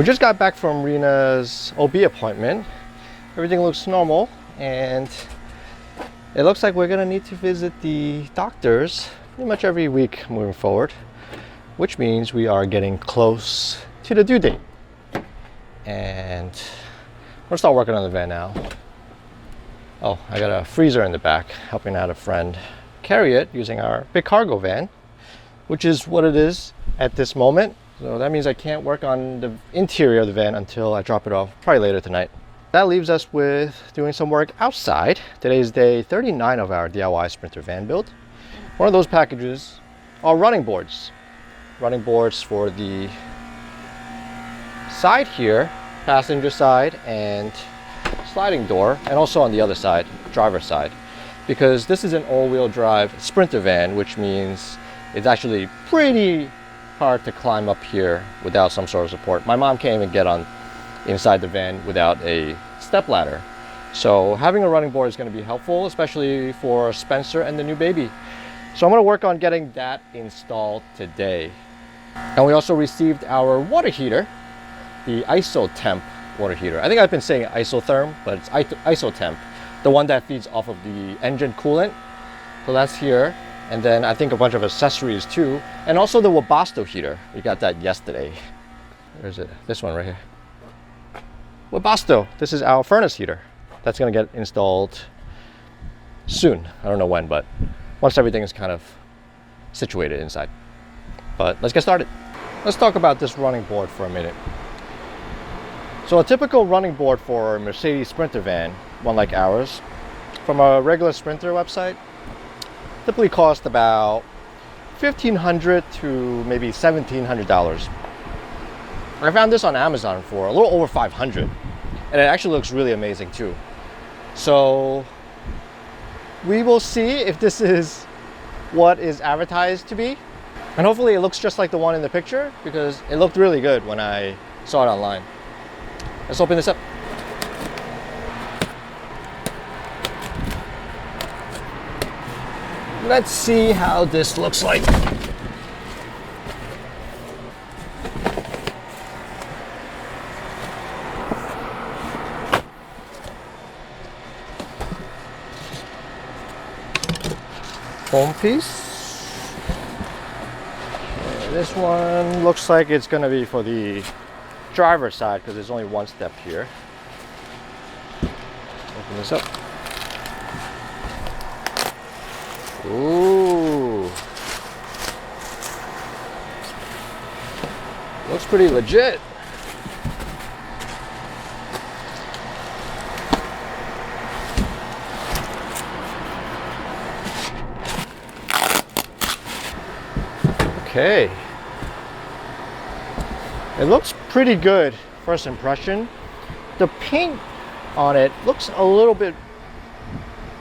We just got back from Rina's OB appointment. Everything looks normal, and it looks like we're gonna need to visit the doctors pretty much every week moving forward, which means we are getting close to the due date. And I'm gonna start working on the van now. Oh, I got a freezer in the back, helping out a friend carry it using our big cargo van, which is what it is at this moment. So that means I can't work on the interior of the van until I drop it off, probably later tonight. That leaves us with doing some work outside. Today is day 39 of our DIY Sprinter van build. One of those packages are running boards. Running boards for the side here, passenger side, and sliding door, and also on the other side, driver's side. Because this is an all-wheel drive Sprinter van, which means it's actually pretty hard to climb up here without some sort of support. My mom can't even get on inside the van without a step ladder. So having a running board is going to be helpful, especially for Spencer and the new baby. So I'm going to work on getting that installed today. And we also received our water heater, the IsoTemp water heater. I think I've been saying isotherm, but it's IsoTemp, the one that feeds off of the engine coolant. So that's here. And then I think a bunch of accessories too. And also the Webasto heater. We got that yesterday. Where is it? This one right here. Webasto. This is our furnace heater. That's gonna get installed soon. I don't know when, but once everything is kind of situated inside. But let's get started. Let's talk about this running board for a minute. So a typical running board for a Mercedes Sprinter van, one like ours, from a regular Sprinter website, typically cost about $1,500 to maybe $1,700. I found this on Amazon for a little over $500, and it actually looks really amazing too. So we will see if this is what is advertised to be, and hopefully it looks just like the one in the picture, because it looked really good when I saw it online. Let's open this up. Let's see how this looks like. Foam piece. And this one looks like it's going to be for the driver's side because there's only one step here. Open this up. Ooh. Looks pretty legit. Okay. It looks pretty good, first impression. The paint on it looks a little bit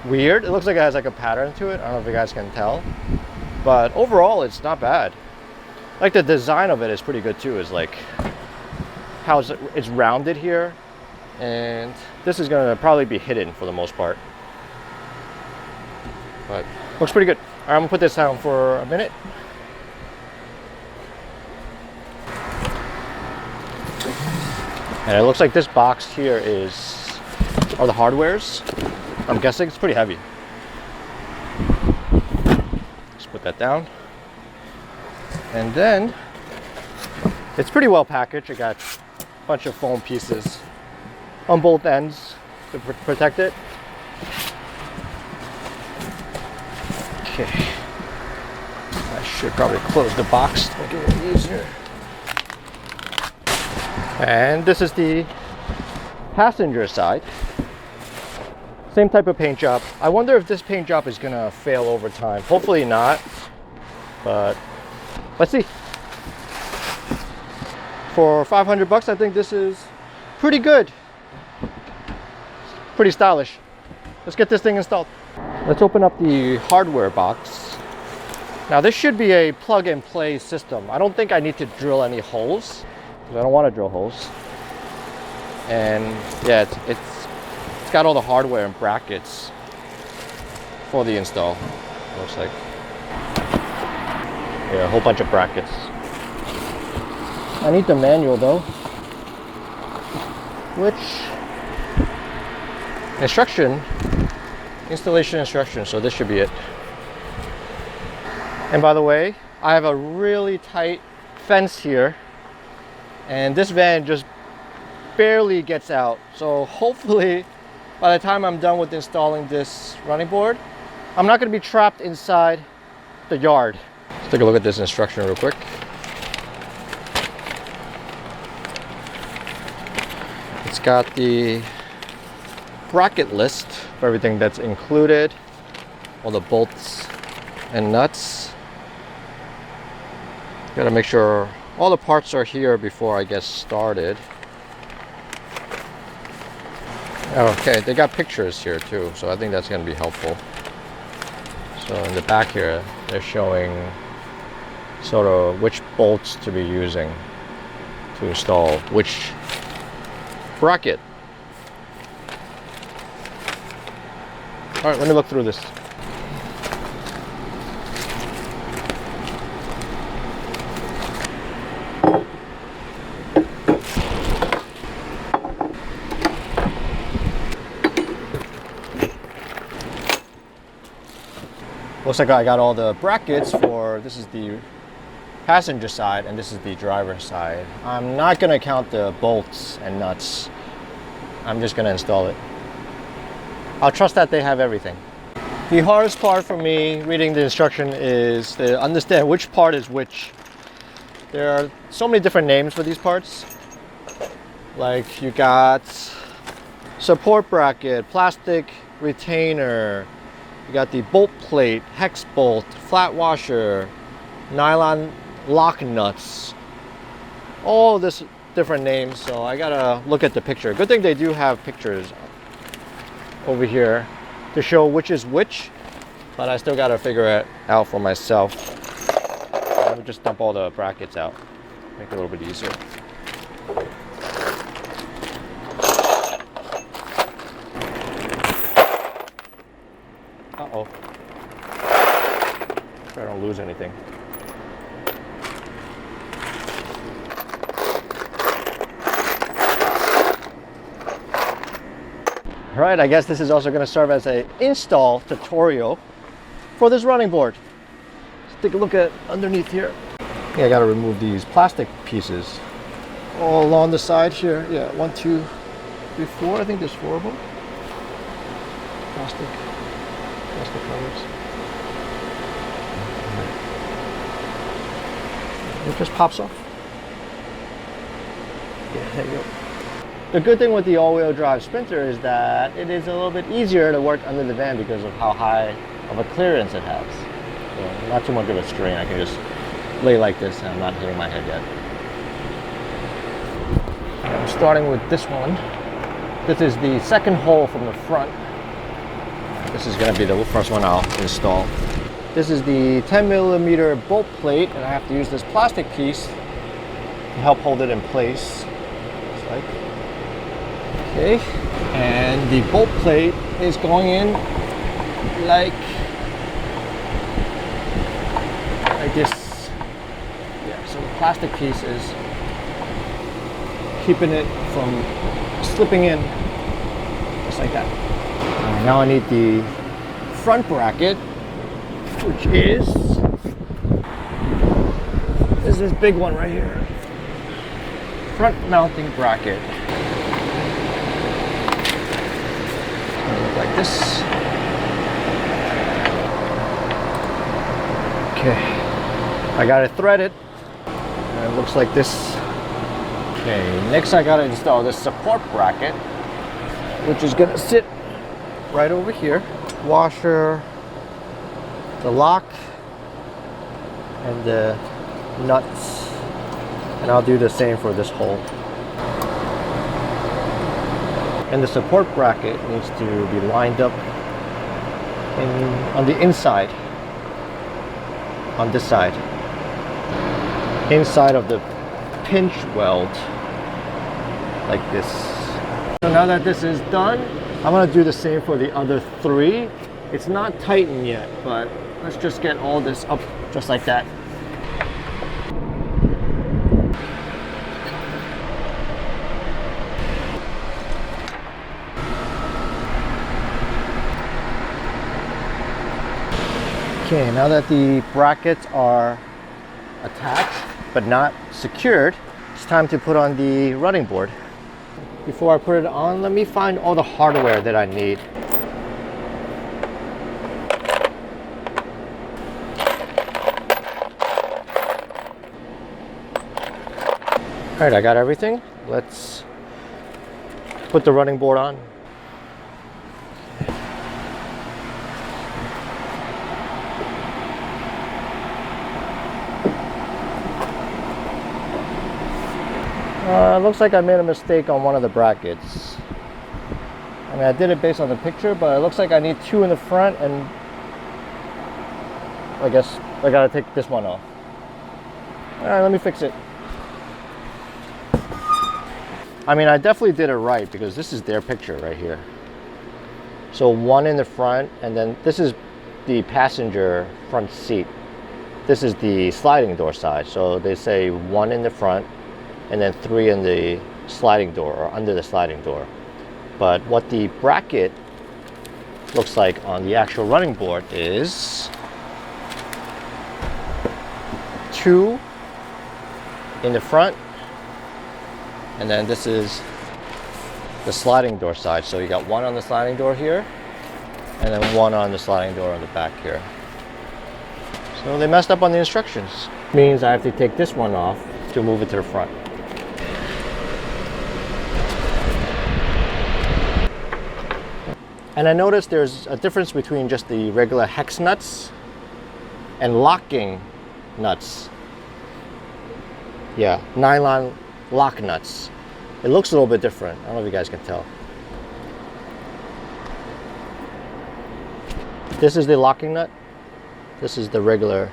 weird. It looks like it has like a pattern to it. I don't know if you guys can tell, but overall it's not bad. Like the design of it is pretty good too. Is like how it's rounded here, and this is gonna probably be hidden for the most part, but looks pretty good. All right, I'm gonna put this down for a minute. And it looks like this box here are the hardwares. I'm guessing it's pretty heavy. Let's put that down. And then it's pretty well packaged. I got a bunch of foam pieces on both ends to protect it. Okay. I should probably close the box to make it a little easier. And this is the passenger side. Same type of paint job. I wonder if this paint job is gonna fail over time. Hopefully not, but let's see. For 500 bucks, I think this is pretty good. Pretty stylish. Let's get this thing installed. Let's open up the hardware box. Now this should be a plug and play system. I don't think I need to drill any holes, because I don't want to drill holes. And yeah, it's got all the hardware and brackets for the install, looks like. Yeah, a whole bunch of brackets. I need the manual though. which installation instruction, so this should be it. And by the way, I have a really tight fence here, and this van just barely gets out. So hopefully by the time I'm done with installing this running board, I'm not going to be trapped inside the yard. Let's take a look at this instruction real quick. It's got the bracket list for everything that's included, all the bolts and nuts. Gotta make sure all the parts are here before I get started. Okay, they got pictures here too, so I think that's going to be helpful. So in the back here, they're showing sort of which bolts to be using to install which bracket. All right, let me look through this. Looks like I got all the brackets for, this is the passenger side and this is the driver's side. I'm not going to count the bolts and nuts. I'm just going to install it. I'll trust that they have everything. The hardest part for me reading the instruction is to understand which part is which. There are so many different names for these parts. Like you got support bracket, plastic retainer, you got the bolt plate, hex bolt, flat washer, nylon lock nuts. All this different names, so I gotta look at the picture. Good thing they do have pictures over here to show which is which, but I still gotta figure it out for myself. Let me just dump all the brackets out, make it a little bit easier. Uh-oh. Try I don't lose anything. All right, I guess this is also going to serve as an install tutorial for this running board. Let's take a look at underneath here. Yeah, I got to remove these plastic pieces all along the side here. Yeah, 1, 2, 3, 4. I think there's 4 of them. Plastic covers. It just pops off. Yeah, there you go. The good thing with the all-wheel drive Sprinter is that it is a little bit easier to work under the van because of how high of a clearance it has. So not too much of a strain. I can just lay like this and I'm not hitting my head yet. I'm starting with this one. This is the second hole from the front. This is going to be the first one I'll install. This is the 10mm bolt plate, and I have to use this plastic piece to help hold it in place. Just like. Okay, and the bolt plate is going in like this. Yeah, so the plastic piece is keeping it from slipping in, just like that. Now I need the front bracket, which is this big one right here. Front mounting bracket. Look like this. Okay, I got it threaded. And it looks like this. Okay, next I gotta install this support bracket, which is gonna sit right over here. Washer, the lock, and the nuts. And I'll do the same for this hole. And the support bracket needs to be lined up on the inside, on this side, inside of the pinch weld, like this. So now that this is done, I'm gonna do the same for the other 3. It's not tightened yet, but let's just get all this up just like that. Okay, now that the brackets are attached but not secured, it's time to put on the running board. Before I put it on, let me find all the hardware that I need. All right, I got everything. Let's put the running board on. Looks like I made a mistake on one of the brackets. I mean, I did it based on the picture, but it looks like I need two in the front, and I guess I gotta take this one off. All right, let me fix it. I mean, I definitely did it right because this is their picture right here. So one in the front, and then this is the passenger front seat. This is the sliding door side. So they say one in the front, and then three in the sliding door or under the sliding door. But what the bracket looks like on the actual running board is two in the front, and then this is the sliding door side. So you got one on the sliding door here, and then one on the sliding door on the back here. So they messed up on the instructions. Means I have to take this one off to move it to the front. And I noticed there's a difference between just the regular hex nuts and locking nuts. Yeah, nylon lock nuts. It looks a little bit different. I don't know if you guys can tell. This is the locking nut. This is the regular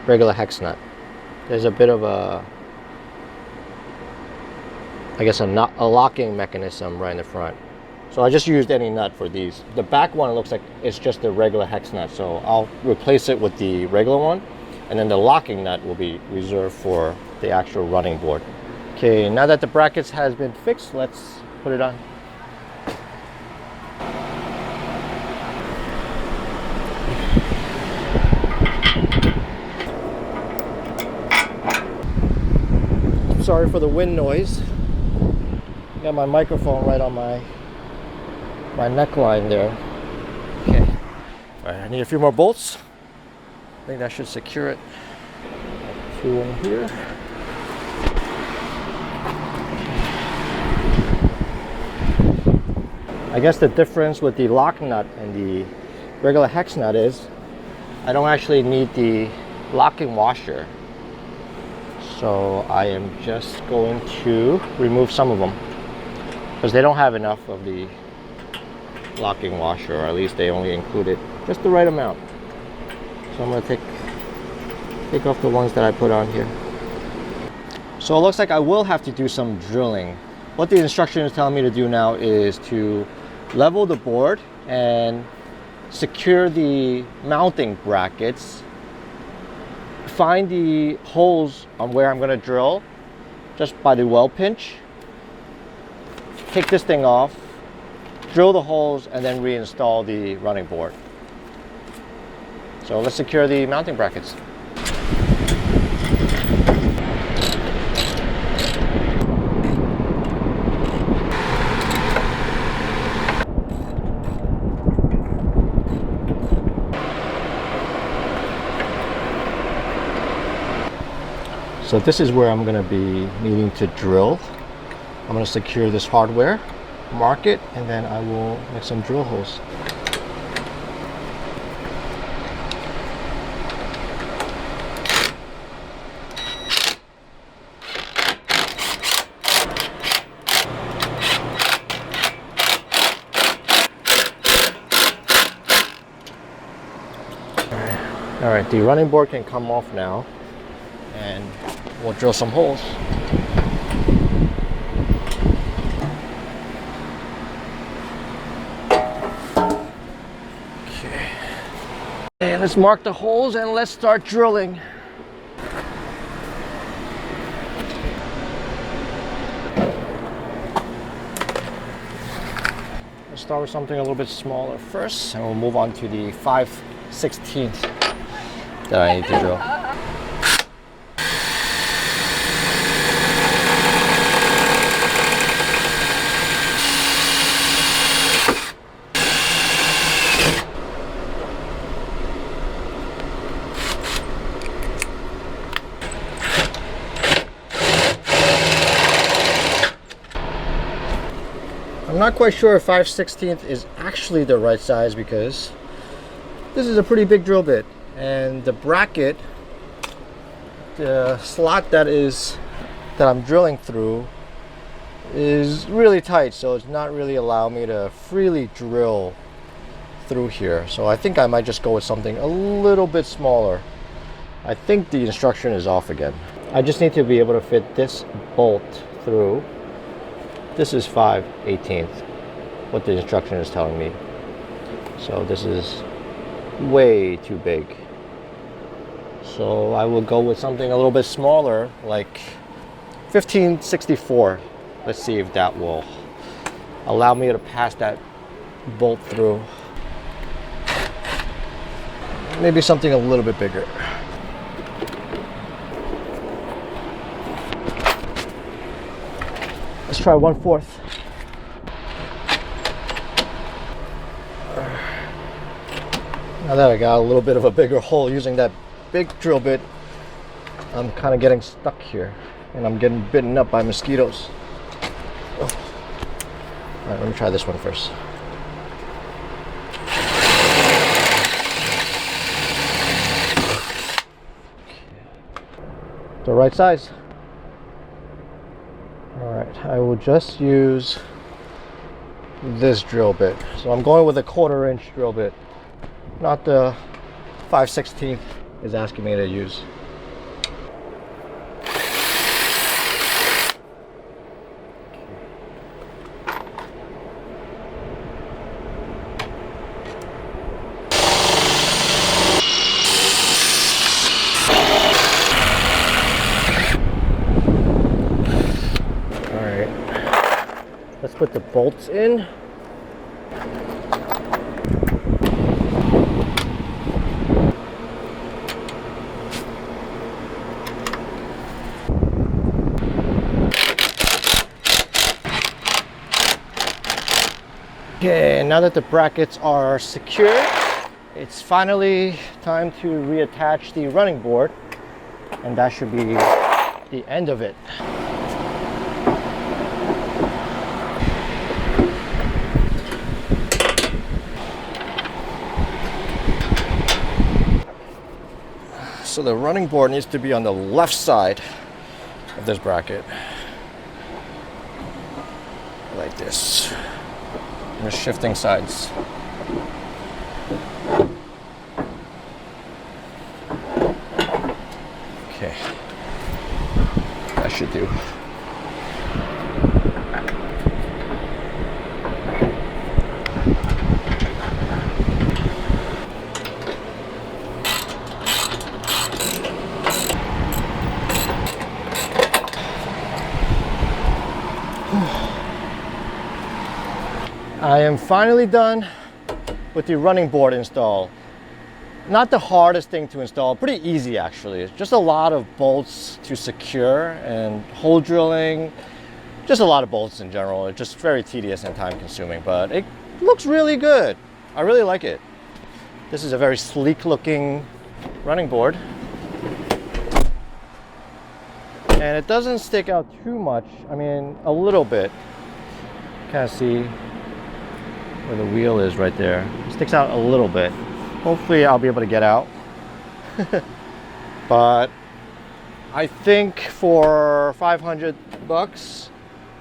hex nut. There's a bit of a, I guess, a locking mechanism right in the front. So I just used any nut for these. The back one looks like it's just the regular hex nut, so I'll replace it with the regular one, and then the locking nut will be reserved for the actual running board. Okay, now that the brackets has been fixed, let's put it on. Sorry for the wind noise. Got my microphone right on my neckline there. Okay. All right, I need a few more bolts. I think that should secure it. Two in here. I guess the difference with the lock nut and the regular hex nut is I don't actually need the locking washer. So I am just going to remove some of them because they don't have enough of the locking washer, or at least they only included just the right amount. So I'm going to take off the ones that I put on here. So it looks like I will have to do some drilling. What the instruction is telling me to do now is to level the board and secure the mounting brackets. Find the holes on where I'm going to drill just by the well pinch. Take this thing off, drill the holes, and then reinstall the running board. So let's secure the mounting brackets. So this is where I'm going to be needing to drill. I'm going to secure this hardware, mark it, and then I will make some drill holes. All right, the running board can come off now, and we'll drill some holes. Okay. And let's mark the holes and let's start drilling. Let's start with something a little bit smaller first, and we'll move on to the 5/16 that I need to drill. I'm not quite sure if 5/16 is actually the right size because this is a pretty big drill bit, and the bracket, the slot that I'm drilling through is really tight, so it's not really allowing me to freely drill through here. So I think I might just go with something a little bit smaller. I think the instruction is off again. I just need to be able to fit this bolt through. This is 5/18, what the instruction is telling me. So this is way too big. So I will go with something a little bit smaller, like 15/64. Let's see if that will allow me to pass that bolt through. Maybe something a little bit bigger. Let's try 1/4. Now that I got a little bit of a bigger hole using that big drill bit, I'm kind of getting stuck here, and I'm getting bitten up by mosquitoes. Oh. All right, let me try this one first. The right size. Alright, I will just use this drill bit. So I'm going with a 1/4 inch drill bit, not the 5/16 is asking me to use. Let's put the bolts in. Okay, now that the brackets are secured, it's finally time to reattach the running board, and that should be the end of it. So the running board needs to be on the left side of this bracket, like this. We're shifting sides. Okay, that should do. I am finally done with the running board install. Not the hardest thing to install, pretty easy actually. It's just a lot of bolts to secure and hole drilling, just a lot of bolts in general. It's just very tedious and time consuming, but it looks really good. I really like it. This is a very sleek looking running board. And it doesn't stick out too much. I mean, a little bit. Kind of see where the wheel is right there. It sticks out a little bit. Hopefully I'll be able to get out. But I think for 500 bucks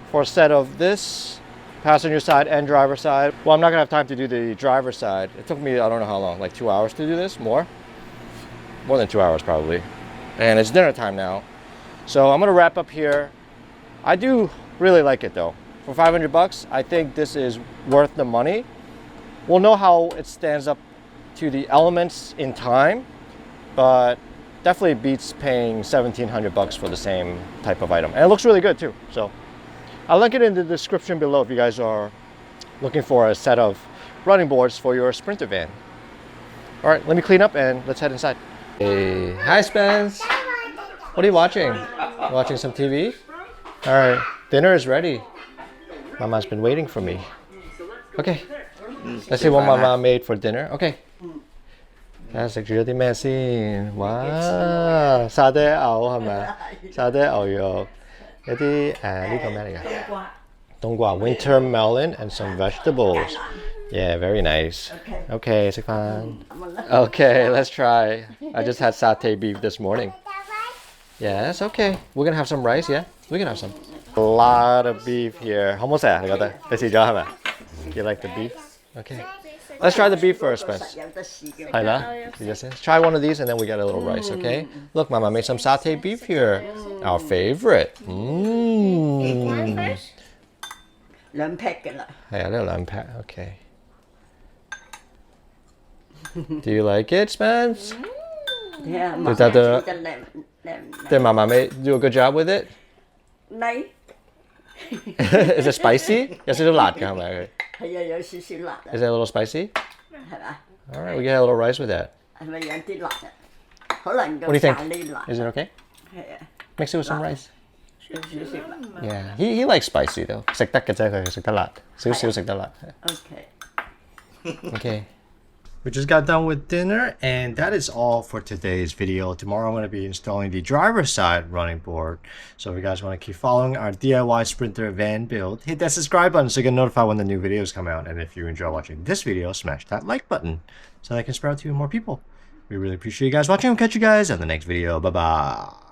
for a set of this, passenger side and driver side. Well, I'm not gonna have time to do the driver side. It took me, I don't know how long, like 2 hours to do this, more than 2 hours probably. And it's dinner time now. So I'm gonna wrap up here. I do really like it though. For 500 bucks, I think this is worth the money. We'll know how it stands up to the elements in time, but definitely beats paying 1,700 bucks for the same type of item. And it looks really good too. So I'll link it in the description below if you guys are looking for a set of running boards for your Sprinter van. All right, let me clean up and let's head inside. Hey, hi Spence. What are you watching? Watching some TV? All right, dinner is ready. Mama's been waiting for me. Okay, let's see what Mama made for dinner. Okay. 睇下食住咗啲咩先？哇，沙爹牛係咪啊？沙爹牛肉，有啲呢個咩嚟㗎？冬瓜 winter melon and some vegetables. Yeah, very nice. Okay, 食飯。Okay, let's try. I just had satay beef this morning. Yes, okay. We're gonna have some rice, yeah? We can have some. A lot of beef here. 好唔好食啊？你覺得？你試咗係咪？ You like the beef? Okay. Let's try the beef first, Spence. Try one of these and then we get a little rice, okay? Look, Mama made some satay beef here. Our favorite. Mmm. 兩 pack 嘅啦。係啊，呢度兩 pack. Okay. Do you like it, Spence? Yeah, Did Mama do a good job with it? Is it spicy? 有少少辣㗎係咪佢？係啊，有少少辣啊。Is it a little spicy? 係嘛 All right, we get a little rice with that. 係咪有啲辣啊？可能 What do you 個 think? 咖喱辣。 Is it okay? 係啊， Mix it with some rice. 少少辣。Yeah, he likes spicy though. 食得嘅啫，佢食得辣，少少食得辣。OK。 Okay. We just got done with dinner, and that is all for today's video. Tomorrow I'm going to be installing the driver's side running board. So if you guys want to keep following our DIY Sprinter van build, hit that subscribe button so you get notified when the new videos come out. And if you enjoy watching this video, smash that like button so that I can spread out to more people. We really appreciate you guys watching. We'll catch you guys on the next video. Bye-bye.